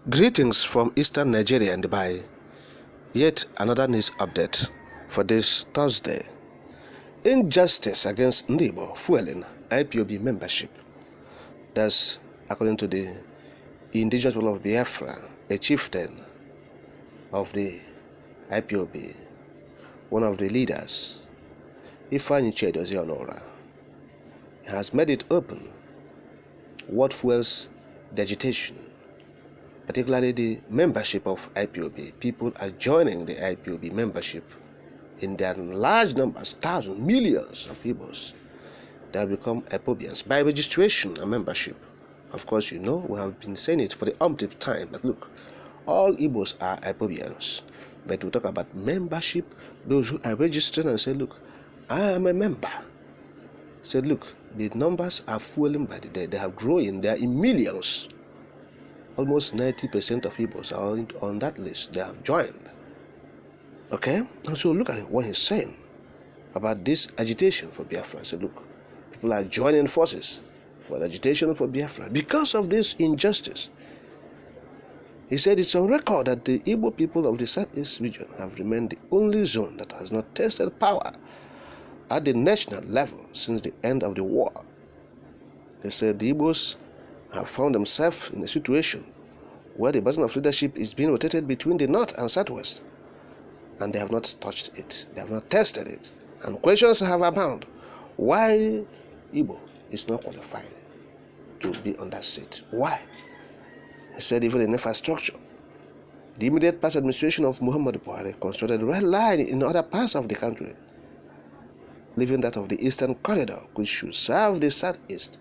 Greetings from Eastern Nigeria and Dubai. Yet another news update for this Thursday. Injustice against Ndibo fueling Ipob membership. That's according to the indigenous people of Biafra, a chieftain of the Ipob, one of the leaders, Ifeanyi Chidozie Onora, has made it open what fuels the agitation, particularly the membership of Ipob. People are joining the Ipob membership in their large numbers, thousands, millions of Igbos. They have become Ipobians by registration and membership. Of course, you know, we have been saying it for the umpteenth time, but look, all Igbos are Ipobians. But we talk about membership, those who are registered and say, look, I am a member. Say, look, the numbers are fueling by the day. They have grown, they are in millions. Almost 90% of Igbos are on that list. They have joined. Okay? And so look at what he's saying about this agitation for Biafra. So look, people are joining forces for the agitation for Biafra because of this injustice. He said it's on record that the Igbo people of the Southeast region have remained the only zone that has not tested power at the national level since the end of the war. They said the Igbos have found themselves in a situation where the baton of leadership is being rotated between the north and southwest, and they have not touched it, they have not tested it, and questions have abound why Igbo is not qualified to be on that seat. Why? He said even in infrastructure, the immediate past administration of Muhammadu Buhari constructed a red line in other parts of the country, leaving that of the Eastern Corridor, which should serve the Southeast.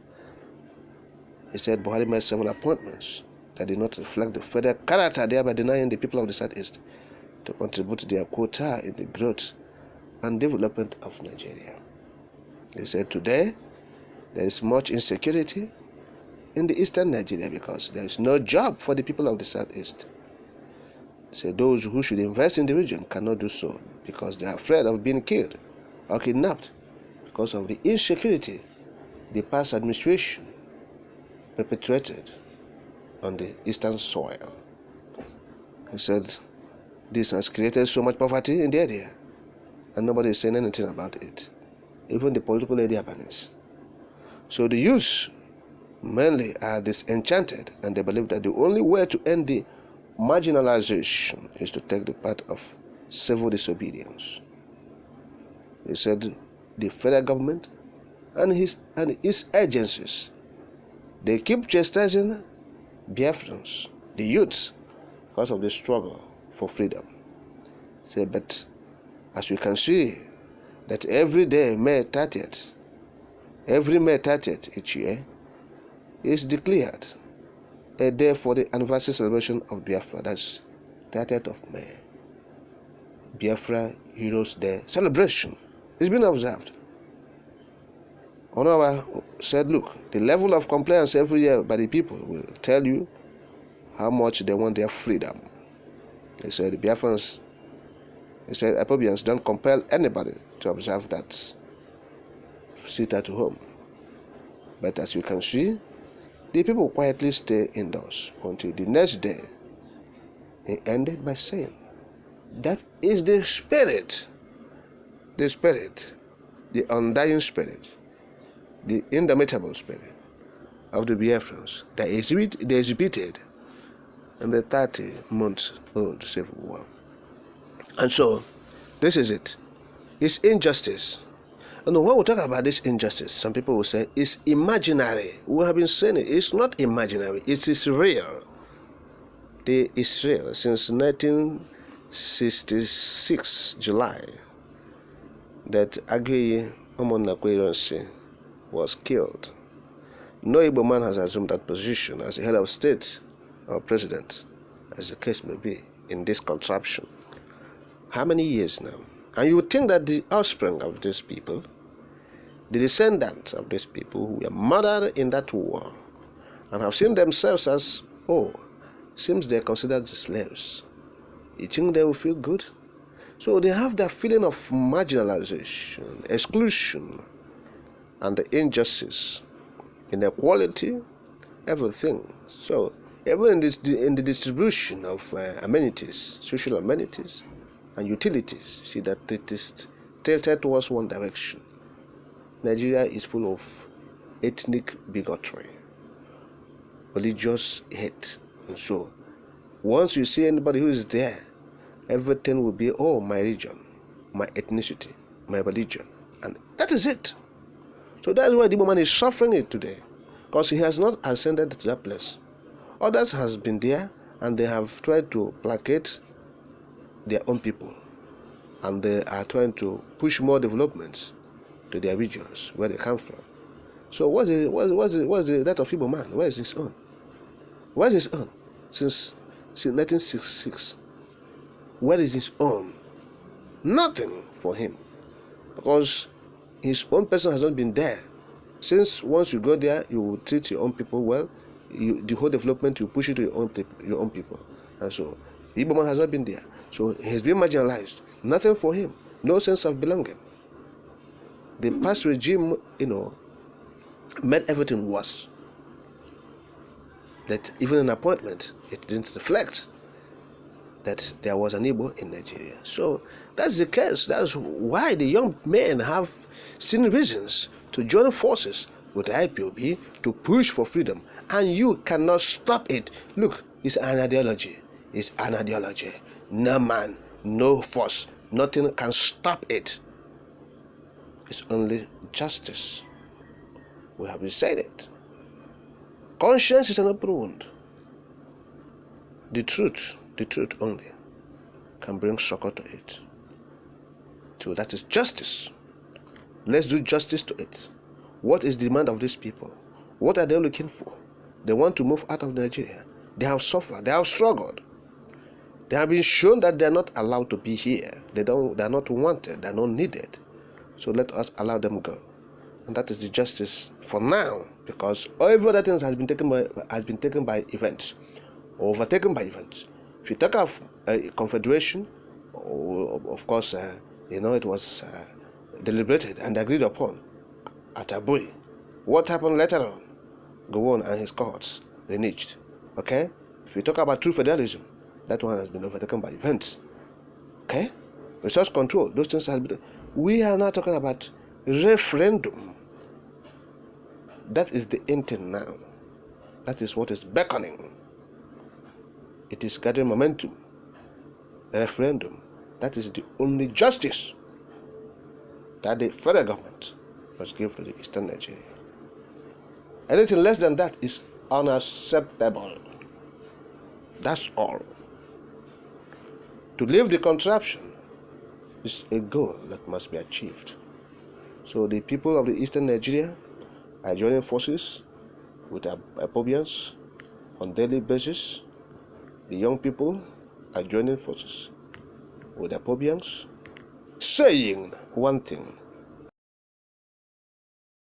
He said Buhari made several appointments that did not reflect the federal character, thereby denying the people of the Southeast to contribute their quota in the growth and development of Nigeria. He said today there is much insecurity in the Eastern Nigeria because there is no job for the people of the Southeast. He said those who should invest in the region cannot do so because they are afraid of being killed or kidnapped because of the insecurity the past administration perpetrated on the eastern soil. He said this has created so much poverty in the area and nobody is saying anything about it, even the political area banners. So the youth mainly are disenchanted and they believe that the only way to end the marginalization is to take the path of civil disobedience. He said the federal government and its agencies, they keep chastising Biafrans, the youths, because of the struggle for freedom. Say, but as we can see, that every day, May 30th, every May 30th each year, is declared a day for the anniversary celebration of Biafra. That's 30th of May. Biafra Heroes Day celebration is being observed. Onora said, look, the level of compliance every year by the people will tell you how much they want their freedom. He said, the Biafrans, he said, Ipobians don't compel anybody to observe that. Sit at home. But as you can see, the people quietly stay indoors until the next day. He ended by saying, that is the spirit, the undying spirit, the indomitable spirit of the Biafrans that they exhibited in the 30-month-old civil war. And so, this is it. It's injustice. And when we talk about this injustice, some people will say it's imaginary. We have been saying it. It's not imaginary. It is real. It's real. Since 1966, July, that Agiy Omonakwe was killed. No Igbo man has assumed that position as a head of state or president, as the case may be, in this contraption. How many years now? And you would think that the offspring of these people, the descendants of these people who were murdered in that war and have seen themselves as, seems they're considered slaves, you think they will feel good? So they have that feeling of marginalization, exclusion, and the injustice, inequality, everything. So Even in the distribution of amenities, social amenities, and utilities, see that it is tilted towards one direction. Nigeria is full of ethnic bigotry, religious hate, and so once you see anybody who is there, everything will be, oh, my region, my ethnicity, my religion, and that is it. So that's why the woman is suffering it today, because he has not ascended to that place. Others has been there, and they have tried to placate their own people, and they are trying to push more developments to their regions where they come from. So what's the that of Igbo man? Where is his own? Where is his own? Since 1966, where is his own? Nothing for him, because his own person has not been there. Since once you go there, you will treat your own people well. The whole development, you push it to your own people, and so the Igbo man has not been there. So he's been marginalized. Nothing for him. No sense of belonging. The past regime, made everything worse. That even an appointment, it didn't reflect that there was an Igbo in Nigeria. So that's the case. That's why the young men have seen reasons to join forces with the IPOB to push for freedom, and you cannot stop it. Look, it's an ideology. It's an ideology. No man, no force, nothing can stop it. It's only justice. We have said it. Conscience is an open wound. The truth only can bring succor to it. So that is justice. Let's do justice to it. What is the demand of these people? What are they looking for? They want to move out of Nigeria. They have suffered. They have struggled. They have been shown that they are not allowed to be here. They are not wanted. They are not needed. So let us allow them go. And that is the justice for now, because every other things has been taken by events, overtaken by events. If you talk of a confederation, of course, it was deliberated and agreed upon at Aburi. What happened later on? Gowon and his cohorts reneged. Okay? If you talk about true federalism, that one has been overtaken by events. Okay? Resource control, those things have been. We are now talking about referendum. That is the intent now. That is what is beckoning. It is gathering momentum. A referendum. That is the only justice that the federal government must give to the Eastern Nigeria. Anything less than that is unacceptable. That's all. To leave the contraption is a goal that must be achieved. So the people of the Eastern Nigeria are joining forces with Ipobians on daily basis. The young people are joining forces with Ipobians, saying one thing: